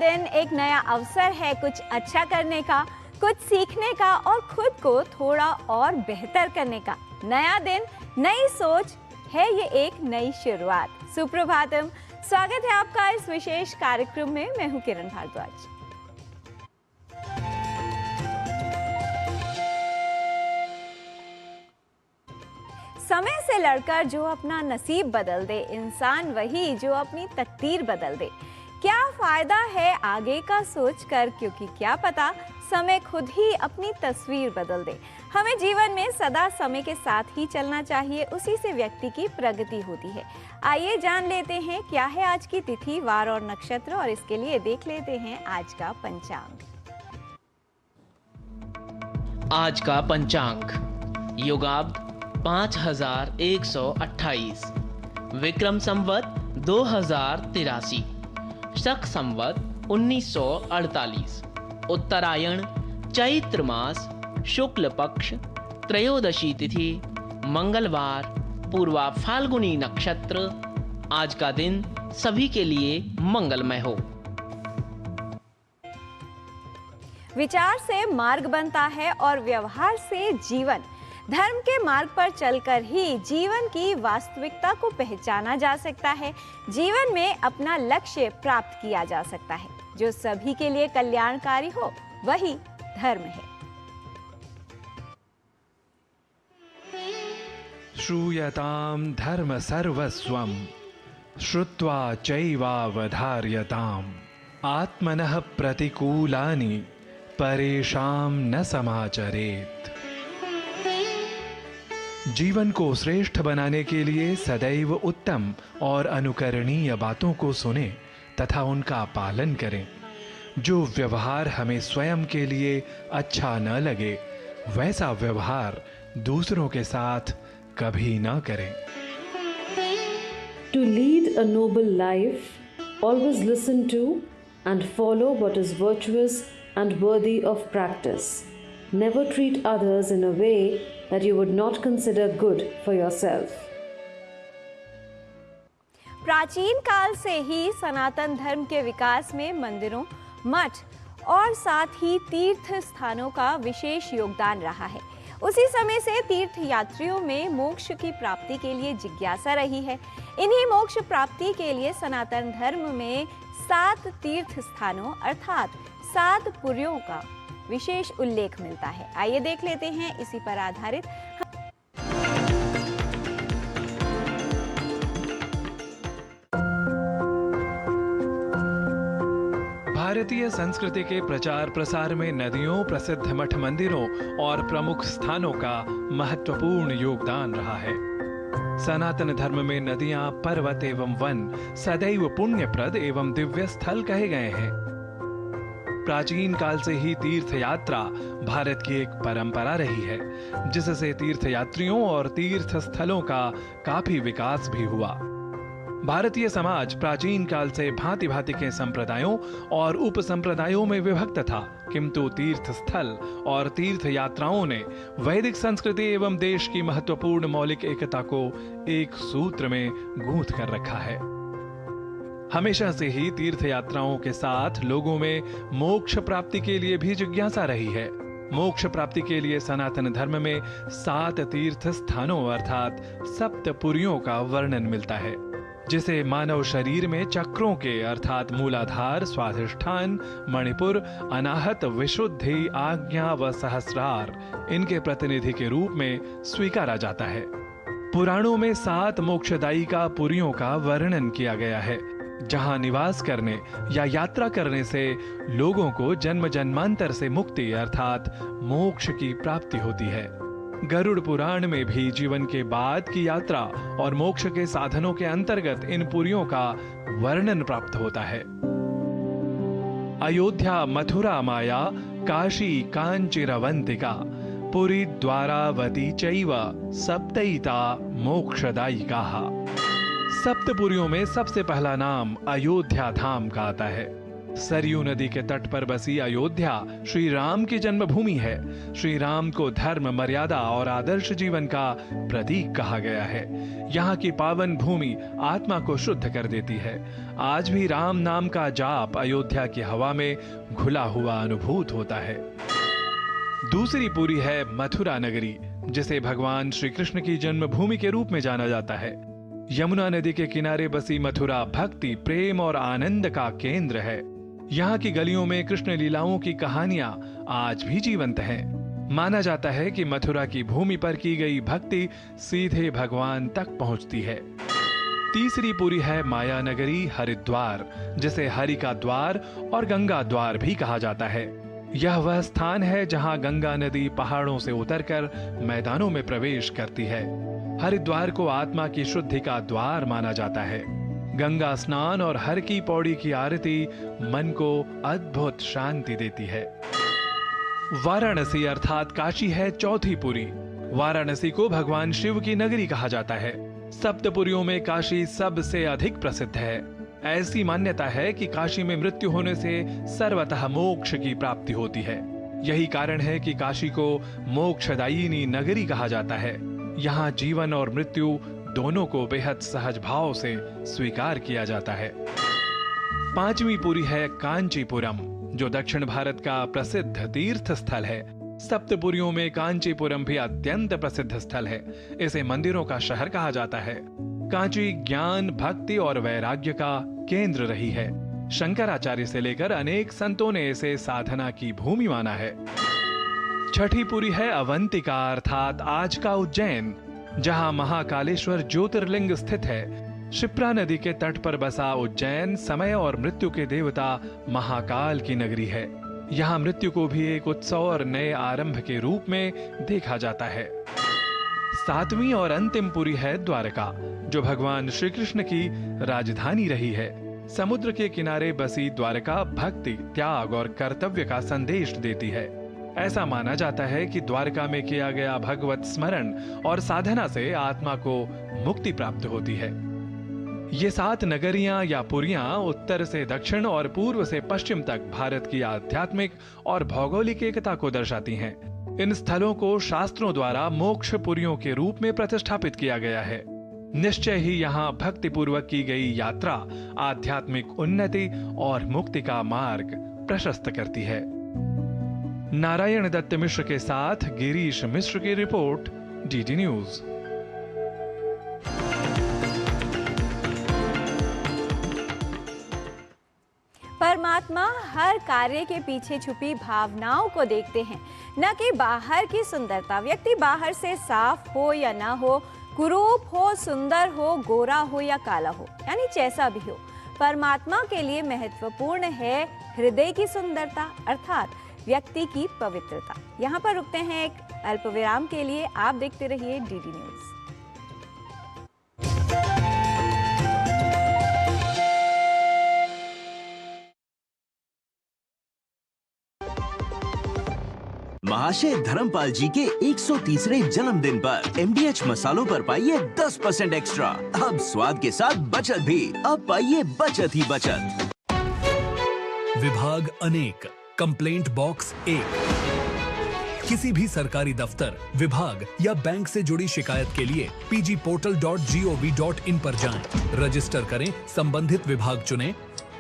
दिन एक नया अवसर है कुछ अच्छा करने का, कुछ सीखने का और खुद को थोड़ा और बेहतर करने का। नया दिन, नई सोच है, ये एक नई शुरुआत। सुप्रभातम, स्वागत है आपका इस विशेष कार्यक्रम में। मैं हूं किरण भारद्वाज। समय से लड़कर जो अपना नसीब बदल दे, इंसान वही जो अपनी तकदीर बदल दे। क्या फायदा है आगे का सोचकर, क्योंकि क्या पता समय खुद ही अपनी तस्वीर बदल दे। हमें जीवन में सदा समय के साथ ही चलना चाहिए, उसी से व्यक्ति की प्रगति होती है। आइए जान लेते हैं क्या है आज की तिथि, वार और नक्षत्र, और इसके लिए देख लेते हैं आज का पंचांग। आज का पंचांग योगाब्द 5128, विक्रम संवत 2083, शक संवत 1948, उत्तरायण चैत्र मास शुक्ल पक्ष त्रयोदशी तिथि मंगलवार, पूर्वा फाल्गुनी नक्षत्र। आज का दिन सभी के लिए मंगलमय हो। विचार से मार्ग बनता है और व्यवहार से जीवन। धर्म के मार्ग पर चलकर ही जीवन की वास्तविकता को पहचाना जा सकता है। जीवन में अपना लक्ष्य प्राप्त किया जा सकता है। जो सभी के लिए कल्याणकारी हो वही धर्म है। श्रूयतां धर्म सर्वस्वं श्रुत्वा चैवावधार्यताम् आत्मनः प्रतिकूलानि परेषां न समाचरेत्। जीवन को श्रेष्ठ बनाने के लिए सदैव उत्तम और अनुकरणीय बातों को सुने तथा उनका पालन करें। जो व्यवहार हमें स्वयं के लिए अच्छा न लगे, वैसा व्यवहार दूसरों के साथ कभी न करें। To lead a noble life, always listen to and follow what is virtuous and worthy of practice. Never treat others in a way that you would not consider good for yourself. प्राचीन काल से ही सनातन धर्म के विकास में मंदिरों, मठ और साथ ही तीर्थ स्थानों का विशेष योगदान रहा है। उसी समय से तीर्थ यात्रियों में मोक्ष की प्राप्ति के लिए जिज्ञासा रही है। इन्हीं मोक्ष प्राप्ति के लिए सनातन धर्म में 7 तीर्थ स्थानों अर्थात 7 पुरियों का विशेष उल्लेख मिलता है। आइए देख लेते हैं इसी पर आधारित। भारतीय संस्कृति के प्रचार प्रसार में नदियों, प्रसिद्ध मठ मंदिरों और प्रमुख स्थानों का महत्वपूर्ण योगदान रहा है। सनातन धर्म में नदियां, पर्वत एवं वन सदैव पुण्यप्रद एवं दिव्य स्थल कहे गए हैं। प्राचीन काल से ही तीर्थ यात्रा भारत की एक परंपरा रही है, जिससे तीर्थ यात्रियों और तीर्थ स्थलों का काफी विकास भी हुआ। भारतीय समाज प्राचीन काल से भांति भांति के संप्रदायों और उप संप्रदायों में विभक्त था, किंतु तीर्थ स्थल और तीर्थ यात्राओं ने वैदिक संस्कृति एवं देश की महत्वपूर्ण मौलिक एकता को एक सूत्र में गूंथ कर रखा है। हमेशा से ही तीर्थ यात्राओं के साथ लोगों में मोक्ष प्राप्ति के लिए भी जिज्ञासा रही है। मोक्ष प्राप्ति के लिए सनातन धर्म में 7 तीर्थ स्थानों अर्थात सप्तपुरियों का वर्णन मिलता है, जिसे मानव शरीर में चक्रों के अर्थात मूलाधार, स्वाधिष्ठान, मणिपुर, अनाहत, विशुद्धि, आज्ञा व सहस्रार इनके प्रतिनिधि के रूप में स्वीकारा जाता है। पुराणों में 7 मोक्षदायिका पुरियों का वर्णन किया गया है, जहां निवास करने या यात्रा करने से लोगों को जन्म जन्मांतर से मुक्ति अर्थात मोक्ष की प्राप्ति होती है। गरुड़ पुराण में भी जीवन के बाद की यात्रा और मोक्ष के साधनों के अंतर्गत इन पुरियों का वर्णन प्राप्त होता है। अयोध्या, मथुरा, माया, काशी, कांचीरवंतिका, पुरी द्वारावती चैव सप्तैता मोक्षदायिकाः। सप्तपुरियों में सबसे पहला नाम अयोध्या धाम का आता है। सरयू नदी के तट पर बसी अयोध्या श्री राम की जन्मभूमि है। श्री राम को धर्म, मर्यादा और आदर्श जीवन का प्रतीक कहा गया है। यहाँ की पावन भूमि आत्मा को शुद्ध कर देती है। आज भी राम नाम का जाप अयोध्या की हवा में घुला हुआ अनुभूत होता है। दूसरी पुरी है मथुरा नगरी, जिसे भगवान श्री कृष्ण की जन्मभूमि के रूप में जाना जाता है। यमुना नदी के किनारे बसी मथुरा भक्ति, प्रेम और आनंद का केंद्र है। यहाँ की गलियों में कृष्ण लीलाओं की कहानियां आज भी जीवंत हैं। माना जाता है कि मथुरा की भूमि पर की गई भक्ति सीधे भगवान तक पहुंचती है। तीसरी पुरी है माया नगरी हरिद्वार, जिसे हरि का द्वार और गंगा द्वार भी कहा जाता है। यह वह स्थान है जहां गंगा नदी पहाड़ों से उतरकर मैदानों में प्रवेश करती है। हरिद्वार को आत्मा की शुद्धि का द्वार माना जाता है। गंगा स्नान और हर की पौड़ी की आरती मन को अद्भुत शांति देती है। वाराणसी अर्थात काशी है चौथी पुरी। वाराणसी को भगवान शिव की नगरी कहा जाता है। सप्तपुरियों में काशी सबसे अधिक प्रसिद्ध है। ऐसी मान्यता है कि काशी में मृत्यु होने से सर्वतः मोक्ष की प्राप्ति होती है। यही कारण है कि काशी को मोक्षदायिनी नगरी कहा जाता है। यहाँ जीवन और मृत्यु दोनों को बेहद सहज भाव से स्वीकार किया जाता है। पांचवी पुरी है कांचीपुरम, जो दक्षिण भारत का प्रसिद्ध तीर्थ स्थल है। सप्तपुरियों में कांचीपुरम भी अत्यंत प्रसिद्ध स्थल है। इसे मंदिरों का शहर कहा जाता है। कांची ज्ञान, भक्ति और वैराग्य का केंद्र रही है। शंकराचार्य से लेकर अनेक संतों ने इसे साधना की भूमि माना है। छठी पुरी है अवंतिका अर्थात आज का उज्जैन, जहां महाकालेश्वर ज्योतिर्लिंग स्थित है। शिप्रा नदी के तट पर बसा उज्जैन समय और मृत्यु के देवता महाकाल की नगरी है। यहाँ मृत्यु को भी एक उत्सव और नए आरंभ के रूप में देखा जाता है। सातवीं और अंतिम पुरी है द्वारका, जो भगवान श्री कृष्ण की राजधानी रही है। समुद्र के किनारे बसी द्वारका भक्ति, त्याग और कर्तव्य का संदेश देती है। ऐसा माना जाता है कि द्वारका में किया गया भगवत स्मरण और साधना से आत्मा को मुक्ति प्राप्त होती है। ये 7 नगरियां या पुरियां उत्तर से दक्षिण और पूर्व से पश्चिम तक भारत की आध्यात्मिक और भौगोलिक एकता को दर्शाती हैं। इन स्थलों को शास्त्रों द्वारा मोक्ष पुरियों के रूप में प्रतिष्ठापित किया गया है। निश्चय ही यहाँ भक्ति पूर्वक की गई यात्रा आध्यात्मिक उन्नति और मुक्ति का मार्ग प्रशस्त करती है। नारायण दत्त मिश्र के साथ गिरीश मिश्र की रिपोर्ट, डीडी न्यूज। परमात्मा हर कार्य के पीछे छुपी भावनाओं को देखते हैं, न कि बाहर की सुंदरता। व्यक्ति बाहर से साफ हो या ना हो, कुरूप हो, सुंदर हो, गोरा हो या काला हो, यानी जैसा भी हो, परमात्मा के लिए महत्वपूर्ण है हृदय की सुंदरता अर्थात व्यक्ति की पवित्रता। यहाँ पर रुकते हैं एक अल्प विराम के लिए। आप देखते रहिए डीडी न्यूज। महाशय धर्मपाल जी के 130वें जन्मदिन पर MDH मसालों पर पाइए 10% एक्स्ट्रा। अब स्वाद के साथ बचत भी। अब पाइए बचत ही बचत। विभाग अनेक, कंप्लेंट बॉक्स 1। किसी भी सरकारी दफ्तर, विभाग या बैंक से जुड़ी शिकायत के लिए pgportal.gov.in पर जाएं, रजिस्टर करें, संबंधित विभाग चुनें,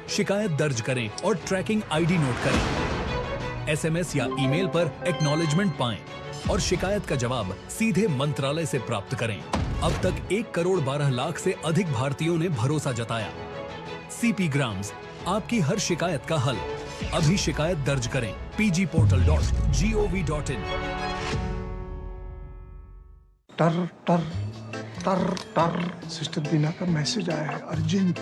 शिकायत दर्ज करें और ट्रैकिंग ID नोट करें। SMS या ईमेल पर एक्नॉलेजमेंट पाएं और शिकायत का जवाब सीधे मंत्रालय से प्राप्त करें। अब तक 1 करोड़ 12 लाख से अधिक भारतीयों ने भरोसा जताया। CP ग्राम्स, आपकी हर शिकायत का हल। अभी शिकायत दर्ज करें pgportal.gov.in। टर टर टर टर सिस्टर बीना का मैसेज आया है, अर्जेंट।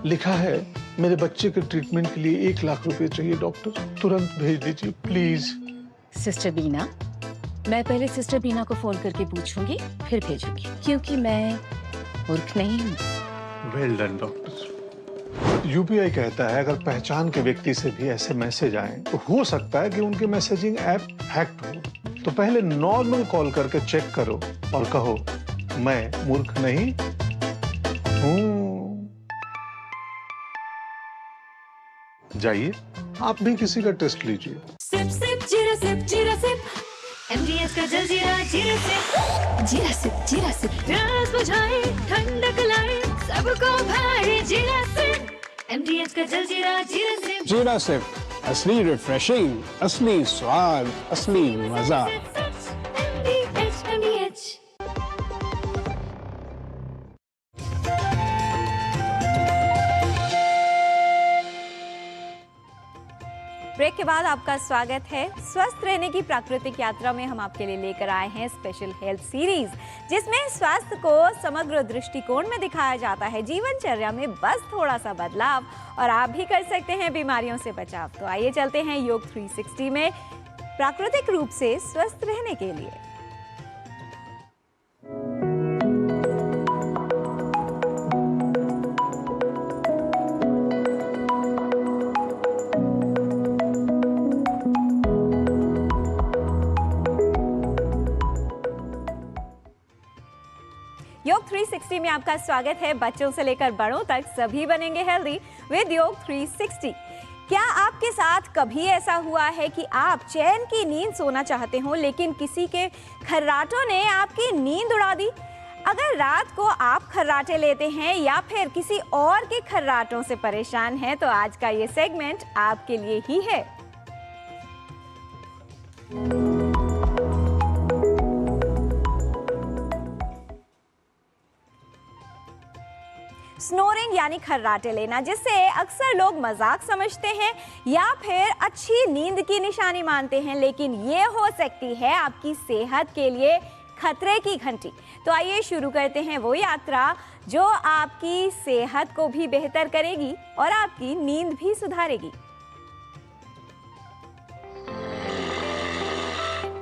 लिखा है मेरे बच्चे के ट्रीटमेंट के लिए 1 लाख रुपए चाहिए डॉक्टर, तुरंत भेज दीजिए प्लीज। सिस्टर बीना, मैं पहले सिस्टर बीना को फोन करके पूछूंगी फिर भेजूंगी, क्योंकि मैं मूर्ख नहीं हूँ। Well done doctor. UPI कहता है अगर पहचान के व्यक्ति से भी ऐसे मैसेज आए तो हो सकता है कि उनके मैसेजिंग ऐप हैक्ड हो। तो पहले नॉर्मल कॉल करके चेक करो और कहो मैं मूर्ख नहीं हूँ। जाइए आप भी किसी का टेस्ट लीजिए। सिप सिप जीरा सिप जीरा सिप MDH का जलजीरा जीरा सिप जीरा सिप जीरा सिप प्यास बुझाए ठंडक लाए सबको भाए जीरा सिप MDH का जलजीरा जीरा सिप जीरा सिप असली रिफ्रेशिंग, असली स्वाद, असली मजा। MDH ब्रेक के बाद आपका स्वागत है। स्वस्थ रहने की प्राकृतिक यात्रा में हम आपके लिए लेकर आए हैं स्पेशल हेल्थ सीरीज, जिसमें स्वास्थ्य को समग्र दृष्टिकोण में दिखाया जाता है। जीवनचर्या में बस थोड़ा सा बदलाव और आप भी कर सकते हैं बीमारियों से बचाव। तो आइए चलते हैं योग 360 में प्राकृतिक रूप से स्वस्थ रहने के लिए। योग 360 में आपका स्वागत है। बच्चों से लेकर बड़ों तक सभी बनेंगे हेल्दी विद योग 360। क्या आपके साथ कभी ऐसा हुआ है कि आप चैन की नींद सोना चाहते हो, लेकिन किसी के खर्राटों ने आपकी नींद उड़ा दी? अगर रात को आप खर्राटे लेते हैं या फिर किसी और के खर्राटों से परेशान हैं, तो आज का ये सेगमेंट आपके लिए ही है। स्नोरिंग यानी खर्राटे लेना, जिसे अक्सर लोग मजाक समझते हैं या फिर अच्छी नींद की निशानी मानते हैं, लेकिन ये हो सकती है आपकी सेहत के लिए खतरे की घंटी। तो आइए शुरू करते हैं वो यात्रा जो आपकी सेहत को भी बेहतर करेगी और आपकी नींद भी सुधारेगी।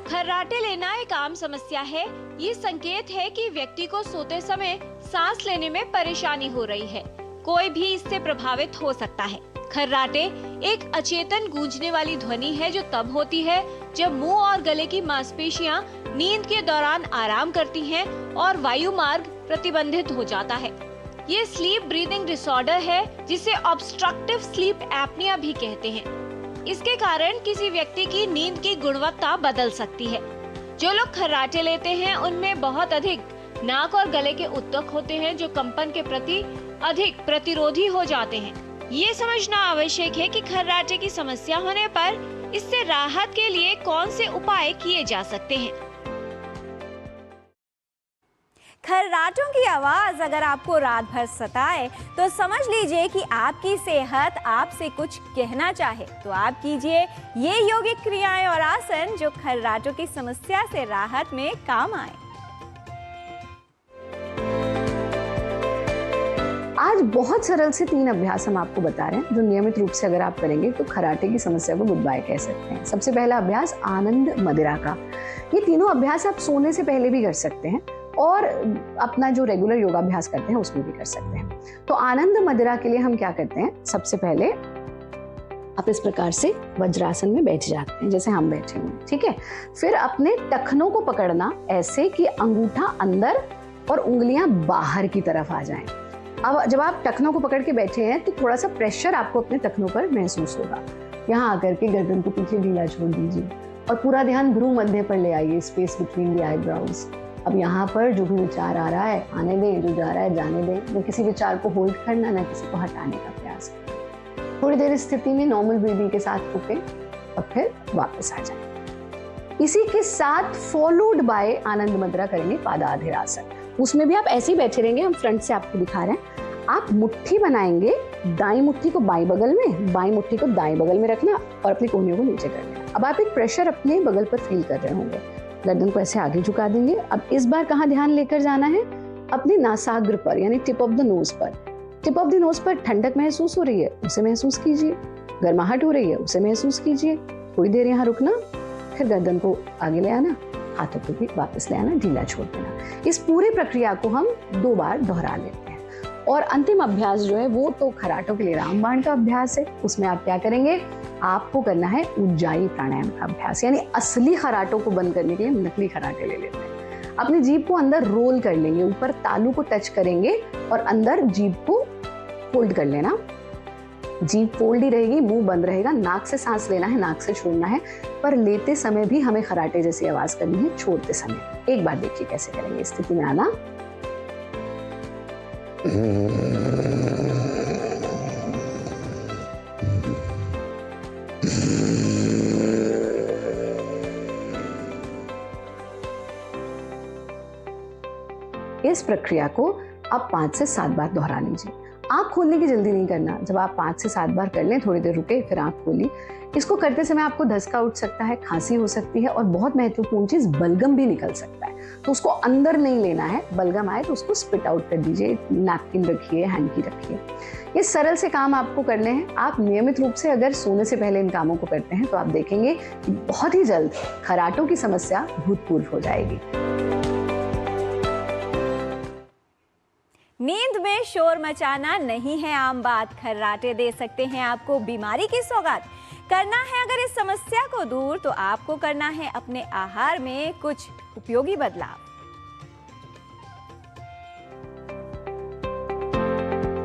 खर्राटे लेना एक आम समस्या है। ये संकेत है कि व्यक्ति को सोते समय सांस लेने में परेशानी हो रही है। कोई भी इससे प्रभावित हो सकता है। खर्राटे एक अचेतन गूंजने वाली ध्वनि है जो तब होती है जब मुंह और गले की मांसपेशियां नींद के दौरान आराम करती हैं और वायु मार्ग प्रतिबंधित हो जाता है। ये स्लीप ब्रीदिंग डिसऑर्डर है, जिसे ऑब्स्ट्रक्टिव स्लीप एपनिया भी कहते हैं। इसके कारण किसी व्यक्ति की नींद की गुणवत्ता बदल सकती है। जो लोग खर्राटे लेते हैं उनमें बहुत अधिक नाक और गले के ऊतक होते हैं जो कंपन के प्रति अधिक प्रतिरोधी हो जाते हैं। ये समझना आवश्यक है कि खर्राटे की समस्या होने पर इससे राहत के लिए कौन से उपाय किए जा सकते हैं। खर्राटों की आवाज अगर आपको रात भर सताए तो समझ लीजिए कि आपकी सेहत आपसे कुछ कहना चाहे। तो आप कीजिए ये योगिक क्रियाएं और आसन जो खर्राटों की समस्या से राहत में काम आए। आज बहुत सरल से 3 अभ्यास हम आपको बता रहे हैं जो नियमित रूप से अगर आप करेंगे तो खर्राटे की समस्या को गुड बाय कह सकते हैं। सबसे पहला अभ्यास आनंद मदिरा का। ये तीनों अभ्यास आप सोने से पहले भी कर सकते हैं और अपना जो रेगुलर योगाभ्यास करते हैं उसमें भी कर सकते हैं। तो आनंद मदिरा के लिए हम क्या करते हैं, सबसे पहले आप इस प्रकार से वज्रासन में बैठ जाते हैं जैसे हम बैठे हुए, ठीक है। फिर अपने टखनों को पकड़ना ऐसे कि अंगूठा अंदर और उंगलियां बाहर की तरफ आ जाएं। अब जब आप टखनों को पकड़ के बैठे हैं तो थोड़ा सा प्रेशर आपको अपने टखनों पर महसूस होगा। यहाँ आकर के गर्दन को पीछे ढीला छोड़ दीजिए और पूरा ध्यान भ्रू मध्य पर ले आइए, स्पेस बिटवीन द आईब्राउज। अब यहाँ पर जो भी विचार आ रहा है आने दें, जो जा रहा है जाने दें। न किसी विचार को होल्ड करना, न किसी को हटाने का प्रयास करें। थोड़ी देर इस स्थिति में नॉर्मल ब्रीदिंग के साथ रुकें और फिर वापस आ जाएं। इसी के साथ फॉलोड बाय आनंद मुद्रा करेंगे पादाधीरासन। उसमें भी आप ऐसे ही बैठे रहेंगे, हम फ्रंट से आपको दिखा रहे हैं। आप मुट्ठी बनाएंगे, दाई मुट्ठी को बाई बगल में, बाई मुट्ठी को दाई बगल में रखना और अपनी कोहनियों को नीचे कर लेना। अब आप एक प्रेशर अपने बगल पर फील कर रहे होंगे। गर्दन को ऐसे आगे झुका देंगे। अब इस बार कहाँ ध्यान लेकर जाना है, अपने नासाग्र पर यानी टिप ऑफ द नोज पर। टिप ऑफ द नोज पर ठंडक महसूस हो रही है, उसे महसूस कीजिए। गर्माहट हो रही है, उसे महसूस कीजिए। थोड़ी देर यहाँ रुकना, फिर गर्दन को आगे ले आना, हाथों को भी वापस ले आना, ढीला छोड़ देना। इस पूरी प्रक्रिया को हम 2 बार दोहरा लेते हैं। और अंतिम अभ्यास जो है वो तो खर्राटों के लिए रामबाण का अभ्यास है। उसमें आप क्या करेंगे, आपको करना है उज्जाई प्राणायाम का अभ्यास, यानी असली खर्राटों को बंद करने के लिए नकली खर्राटे ले लेते हैं। अपनी जीभ को अंदर रोल कर लेंगे, ऊपर तालू को टच करेंगे और अंदर जीभ को होल्ड कर लेना। जीभ फोल्ड ही रहेगी, मुंह बंद रहेगा, नाक से सांस लेना है, नाक से छोड़ना है, पर लेते समय भी हमें खराटे जैसी आवाज करनी है, छोड़ते समय। एक बार देखिए कैसे करेंगे। स्थिति में आना, इस प्रक्रिया को अब 5 से 7 बार दोहरा लीजिए। आँख खोलने की जल्दी नहीं करना। जब आप 5 से 7 बार कर लें, थोड़ी देर रुके, फिर आँख खोली। इसको करते समय आपको धसका उठ सकता है, खांसी हो सकती है और बहुत महत्वपूर्ण चीज बलगम भी निकल सकता है, तो उसको अंदर नहीं लेना है। बलगम आए तो उसको स्पिट आउट कर दीजिए। नैपकिन रखिए, हैंकी रखिए। ये सरल से काम आपको करने हैं। आप नियमित रूप से अगर सोने से पहले इन कामों को करते हैं तो आप देखेंगे कि बहुत ही जल्द खराटों की समस्या भूतपूर्व हो जाएगी। नींद में शोर मचाना नहीं है आम बात। खर्राटे दे सकते हैं आपको बीमारी की सौगात। करना है अगर इस समस्या को दूर, तो आपको करना है अपने आहार में कुछ उपयोगी बदलाव।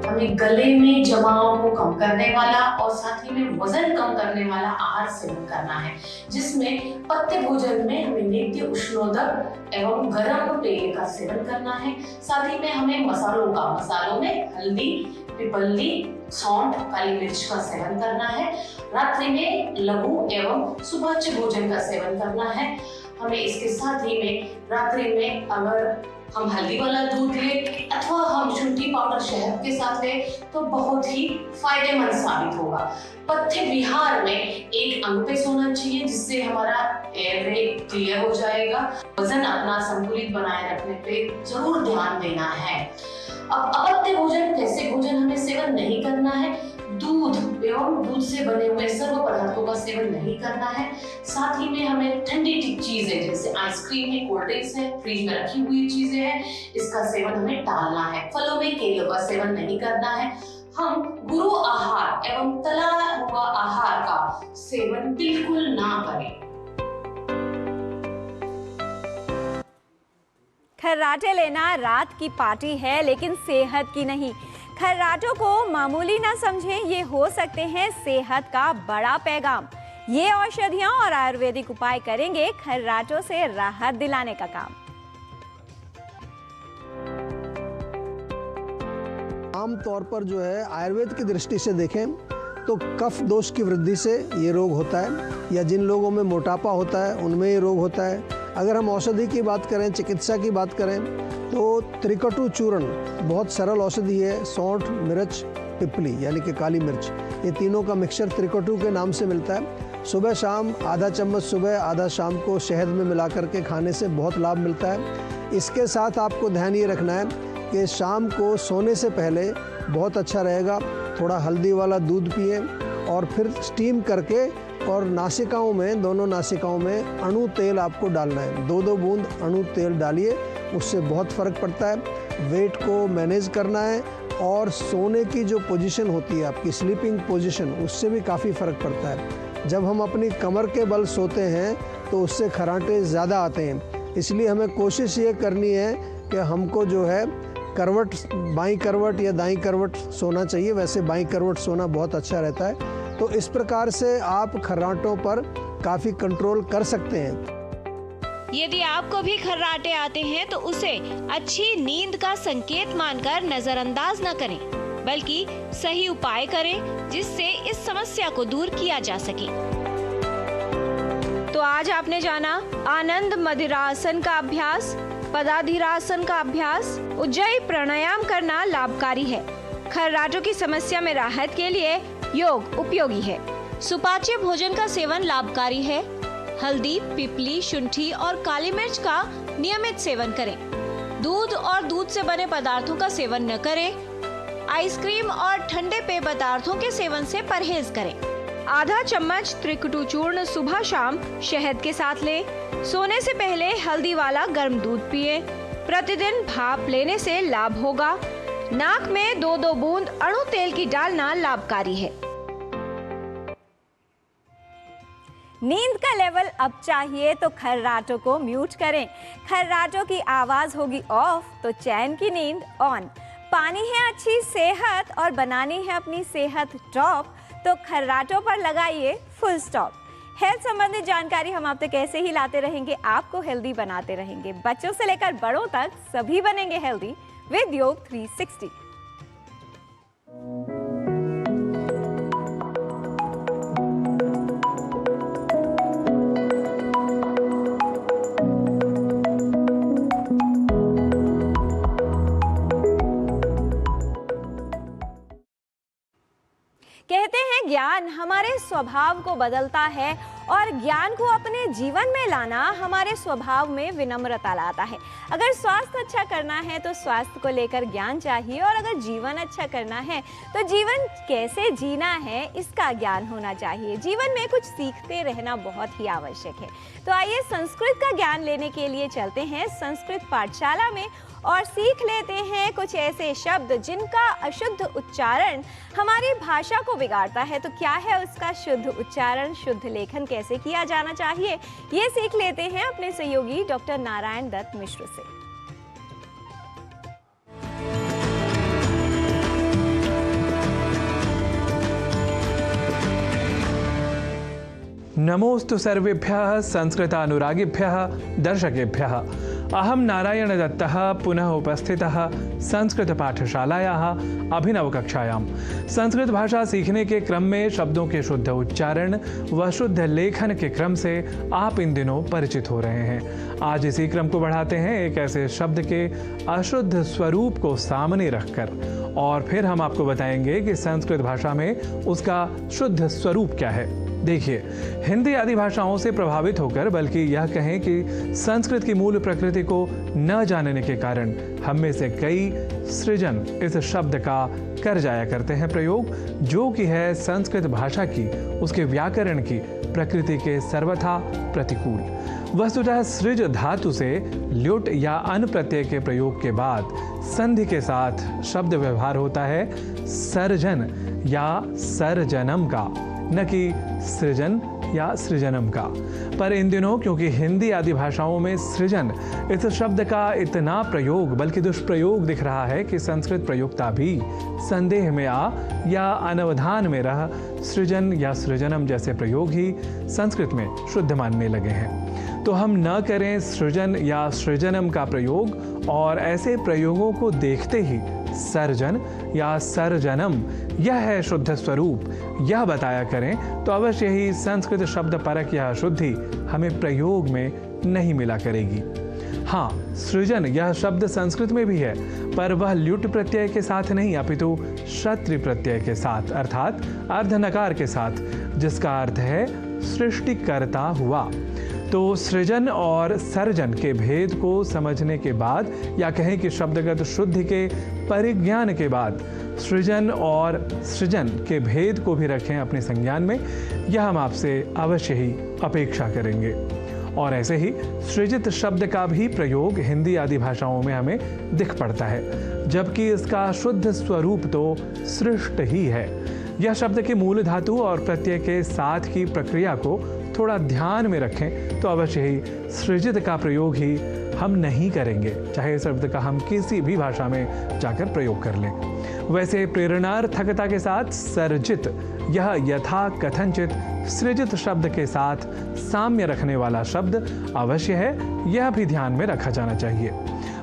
हमें गले में जमाव को कम करने वाला और साथ ही में वजन कम करने वाला आहार सेवन करना है, जिसमें पत्ते भोजन में हमें नित्य उष्णोदक एवं गर्म पेय का सेवन करना है। साथ ही में हमें मसालों में हल्दी, पिपली, सौंठ, काली मिर्च का सेवन करना है। रात्रि में लघु एवं सुपाच्य भोजन का सेवन करना है। हमें इसके साथ ही में रात्रि में अगर हम हल्दी वाला दूध लें अथवा हम शुंठी पाउडर शहद के साथ लें तो बहुत ही फायदेमंद साबित होगा। पथ्य विहार में एक अंग पे सोना चाहिए, जिससे हमारा एयरवे क्लियर हो जाएगा। वजन अपना संतुलित बनाए रखने पे जरूर ध्यान देना है। अब अपत्य भोजन, कैसे भोजन हमें सेवन नहीं करना है। दूध एवं दूध से बने हुए सर्व पदार्थों का सेवन नहीं करना है। साथ ही में हमें ठंडी चीजें जैसे आइसक्रीम है, कोल्ड ड्रिंक्स है, फ्रिज में रखी हुई चीजें हैं, इसका सेवन हमें टालना है। फलों में केलों का सेवन नहीं करना है। हम गुरु आहार एवं तला हुआ आहार का सेवन बिल्कुल ना करें। खर्राटे लेना रात की पार्टी है, लेकिन सेहत की नहीं। खर्राटों को मामूली ना समझें, ये हो सकते हैं सेहत का बड़ा पैगाम। ये औषधियां और आयुर्वेदिक उपाय करेंगे खर्राटों से राहत दिलाने का काम। आमतौर पर जो है आयुर्वेद की दृष्टि से देखें तो कफ दोष की वृद्धि से ये रोग होता है, या जिन लोगों में मोटापा होता है उनमें ये रोग होता है। अगर हम औषधि की बात करें, चिकित्सा की बात करें, तो त्रिकटु चूर्ण बहुत सरल औषधि है। सौंठ, मिर्च, पिपली यानी कि काली मिर्च, ये तीनों का मिक्सचर त्रिकटु के नाम से मिलता है। सुबह शाम आधा चम्मच सुबह, आधा शाम को शहद में मिला करके खाने से बहुत लाभ मिलता है। इसके साथ आपको ध्यान ये रखना है कि शाम को सोने से पहले बहुत अच्छा रहेगा थोड़ा हल्दी वाला दूध पिए और फिर स्टीम करके, और नासिकाओं में, दोनों नासिकाओं में अणु तेल आपको डालना है। 2-2 बूंद अणु तेल डालिए, उससे बहुत फ़र्क पड़ता है। वेट को मैनेज करना है और सोने की जो पोजीशन होती है आपकी स्लीपिंग पोजीशन, उससे भी काफ़ी फ़र्क पड़ता है। जब हम अपनी कमर के बल सोते हैं तो उससे खर्राटे ज़्यादा आते हैं। इसलिए हमें कोशिश ये करनी है कि हमको जो है करवट, बाईं करवट या दाईं करवट सोना चाहिए। वैसे बाईं करवट सोना बहुत अच्छा रहता है। तो इस प्रकार से आप खर्राटों पर काफ़ी कंट्रोल कर सकते हैं। यदि आपको भी खर्राटे आते हैं तो उसे अच्छी नींद का संकेत मानकर नजरअंदाज न करें, बल्कि सही उपाय करें जिससे इस समस्या को दूर किया जा सके। तो आज आपने जाना आनंद मदिरासन का अभ्यास, पदाधिरासन का अभ्यास, उज्जयी प्राणायाम करना लाभकारी है। खर्राटों की समस्या में राहत के लिए योग उपयोगी है। सुपाच्य भोजन का सेवन लाभकारी है। हल्दी, पिपली, शुंठी और काली मिर्च का नियमित सेवन करें। दूध और दूध से बने पदार्थों का सेवन न करें। आइसक्रीम और ठंडे पेय पदार्थों के सेवन से परहेज करें। आधा चम्मच त्रिकटु चूर्ण सुबह शाम शहद के साथ लें। सोने से पहले हल्दी वाला गर्म दूध पिए। प्रतिदिन भाप लेने से लाभ होगा। नाक में 2-2 बूंद अणु तेल की डालना लाभकारी है। नींद का लेवल अप चाहिए तो खर्राटों को म्यूट करें। खर्राटों की आवाज होगी ऑफ तो चैन की नींद ऑन। पानी है अच्छी सेहत और बनानी है अपनी सेहत टॉप, तो खर्राटों पर लगाइए फुल स्टॉप। हेल्थ संबंधित जानकारी हम आप तक ऐसे ही लाते रहेंगे, आपको हेल्दी बनाते रहेंगे। बच्चों से लेकर बड़ों तक सभी बनेंगे हेल्दी विद योग 360। कहते हैं ज्ञान हमारे स्वभाव को बदलता है और ज्ञान को अपने जीवन में लाना हमारे स्वभाव में विनम्रता लाता है। अगर स्वास्थ्य अच्छा करना है तो स्वास्थ्य को लेकर ज्ञान चाहिए, और अगर जीवन अच्छा करना है तो जीवन कैसे जीना है इसका ज्ञान होना चाहिए। जीवन में कुछ सीखते रहना बहुत ही आवश्यक है। तो आइए संस्कृत का ज्ञान लेने के लिए चलते हैं संस्कृत पाठशाला में और सीख लेते हैं कुछ ऐसे शब्द जिनका अशुद्ध उच्चारण हमारी भाषा को बिगाड़ता है। तो क्या है उसका शुद्ध उच्चारण, शुद्ध लेखन कैसे किया जाना चाहिए, ये सीख लेते हैं अपने सहयोगी डॉक्टर नारायण दत्त मिश्र से। नमोस्तु सर्वेभ्यः संस्कृतानुरागिभ्यः दर्शकेभ्यः। अहं नारायण दत्तः पुनः उपस्थितः संस्कृत पाठशालायाः अभिनवकक्षायां। संस्कृत भाषा सीखने के क्रम में शब्दों के शुद्ध उच्चारण व शुद्ध लेखन के क्रम से आप इन दिनों परिचित हो रहे हैं। आज इसी क्रम को बढ़ाते हैं एक ऐसे शब्द के अशुद्ध स्वरूप को सामने रखकर, और फिर हम आपको बताएंगे कि संस्कृत भाषा में उसका शुद्ध स्वरूप क्या है। देखिए, हिंदी आदि भाषाओं से प्रभावित होकर, बल्कि यह कहें कि संस्कृत की मूल प्रकृति को न जानने के कारण हम में से कई सृजन इस शब्द का कर जाया करते हैं प्रयोग, जो कि है संस्कृत भाषा की, उसके व्याकरण की प्रकृति के सर्वथा प्रतिकूल। वस्तुतः सृज धातु से ल्युट या अन प्रत्यय के प्रयोग के बाद संधि के साथ शब्द व्यवहार होता है सर्जन या सर्जनम का, न कि सृजन या सृजनम का। पर इन दिनों क्योंकि हिंदी आदि भाषाओं में सृजन इस शब्द का इतना प्रयोग, बल्कि दुष्प्रयोग दिख रहा है कि संस्कृत प्रयोक्ता भी संदेह में आ या अनवधान में रह सृजन या सृजनम जैसे प्रयोग ही संस्कृत में शुद्ध मानने लगे हैं। तो हम न करें सृजन या सृजनम का प्रयोग, और ऐसे प्रयोगों को देखते ही सर्जन या सर्जनम यह है शुद्ध स्वरूप यह बताया करें, तो अवश्य ही संस्कृत शब्द परक यह शुद्धि हमें प्रयोग में नहीं मिला करेगी। हाँ, सृजन यह शब्द संस्कृत में भी है, पर वह ल्युट प्रत्यय के साथ नहीं, अपितु शत्रु प्रत्यय के साथ, अर्थात अर्धनकार के साथ, जिसका अर्थ है सृष्टिकर्ता हुआ। तो सृजन और सर्जन के भेद को समझने के बाद, या कहें कि शब्दगत शुद्धि के परिज्ञान के बाद, सृजन और सृजन के भेद को भी रखें अपने संज्ञान में, यह हम आपसे अवश्य ही अपेक्षा करेंगे। और ऐसे ही सृजित शब्द का भी प्रयोग हिंदी आदि भाषाओं में हमें दिख पड़ता है, जबकि इसका शुद्ध स्वरूप तो सृष्ट ही है। यह शब्द के मूल धातु और प्रत्यय के साथ की प्रक्रिया को थोड़ा ध्यान में रखें तो अवश्य ही सृजित का प्रयोग ही हम नहीं करेंगे, चाहे शब्द का हम किसी भी भाषा में जाकर प्रयोग कर लें। वैसे प्रेरणार्थकता के साथ सर्जित यह यथा कथनचित सृजित शब्द के साथ साम्य रखने वाला शब्द अवश्य है, यह भी ध्यान में रखा जाना चाहिए।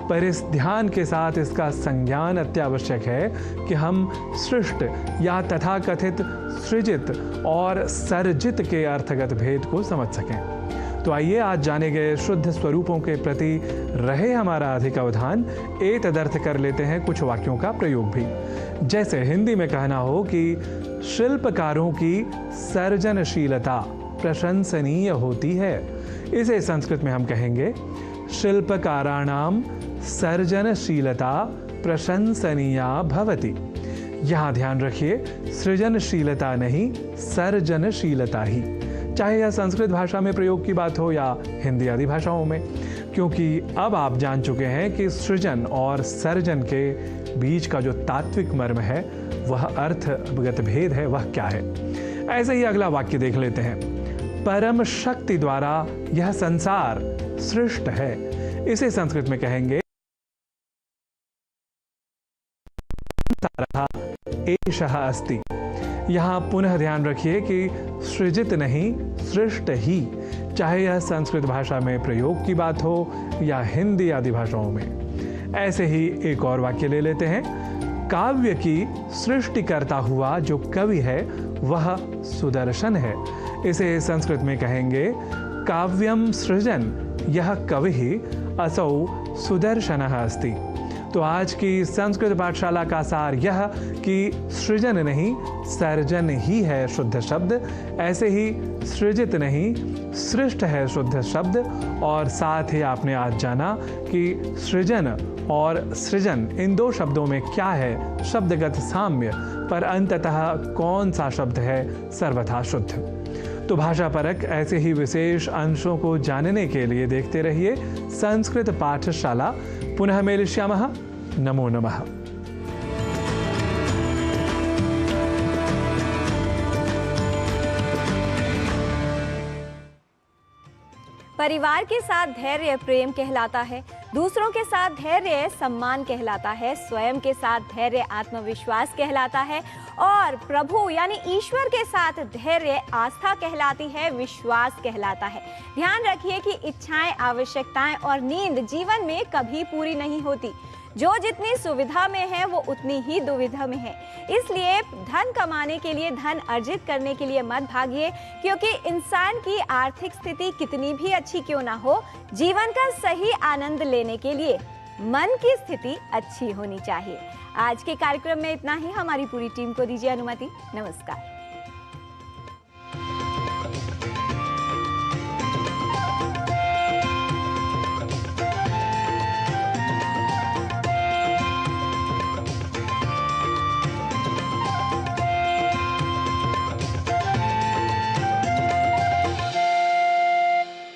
पर इस ध्यान के साथ इसका संज्ञान अत्यावश्यक है कि हम सृष्ट या तथाकथित सृजित और सर्जित के अर्थगत भेद को समझ सकें। तो आइए आज जाने गए शुद्ध स्वरूपों के प्रति रहे हमारा अधिक अवधान, एक तदर्थ कर लेते हैं कुछ वाक्यों का प्रयोग भी। जैसे हिंदी में कहना हो कि शिल्पकारों की सर्जनशीलता प्रशंसनीय होती है, इसे संस्कृत में हम कहेंगे शिल्पकाराणाम सर्जनशीलता प्रशंसनीया भवति। यहाँ ध्यान रखिए, सृजनशीलता नहीं सर्जनशीलता ही, चाहे यह संस्कृत भाषा में प्रयोग की बात हो या हिंदी आदि भाषाओं में, क्योंकि अब आप जान चुके हैं कि सृजन और सर्जन के बीच का जो तात्विक मर्म है, वह अर्थगत भेद है, वह क्या है। ऐसे ही अगला वाक्य देख लेते हैं। परम शक्ति द्वारा यह संसार सृष्ट है, इसे संस्कृत में कहेंगे सृष्टिशः अस्ति। यहाँ पुनः ध्यान रखिए कि सृजित नहीं, सृष्ट ही, चाहे यह संस्कृत भाषा में प्रयोग की बात हो या हिंदी आदि भाषाओं में। ऐसे ही एक और वाक्य ले लेते हैं। काव्य की सृष्टि करता हुआ जो कवि है वह सुदर्शन है। इसे संस्कृत में कहेंगे काव्यम सृजन यह कवि असौ सुदर्शनः अस्ति। तो आज की संस्कृत पाठशाला का सार यह कि सृजन नहीं, सर्जन ही है शुद्ध शब्द। ऐसे ही सृजित नहीं, सृष्ट है शुद्ध शब्द। और साथ ही आपने आज जाना कि सृजन और सृजन इन दो शब्दों में क्या है शब्दगत साम्य, पर अंततः कौन सा शब्द है सर्वथा शुद्ध। तो भाषा परक ऐसे ही विशेष अंशों को जानने के लिए देखते रहिए संस्कृत पाठशाला। पुनः मेलिष्यामः। नमो नमः। परिवार के साथ धैर्य प्रेम कहलाता है, दूसरों के साथ धैर्य सम्मान कहलाता है, स्वयं के साथ धैर्य आत्मविश्वास कहलाता है और प्रभु यानी ईश्वर के साथ धैर्य आस्था कहलाती है, विश्वास कहलाता है। ध्यान रखिए कि इच्छाएं, आवश्यकताएं और नींद जीवन में कभी पूरी नहीं होती। जो जितनी सुविधा में है वो उतनी ही दुविधा में है। इसलिए धन कमाने के लिए, धन अर्जित करने के लिए मत भागिए, क्योंकि इंसान की आर्थिक स्थिति कितनी भी अच्छी क्यों ना हो, जीवन का सही आनंद लेने के लिए मन की स्थिति अच्छी होनी चाहिए। आज के कार्यक्रम में इतना ही। हमारी पूरी टीम को दीजिए अनुमति। नमस्कार।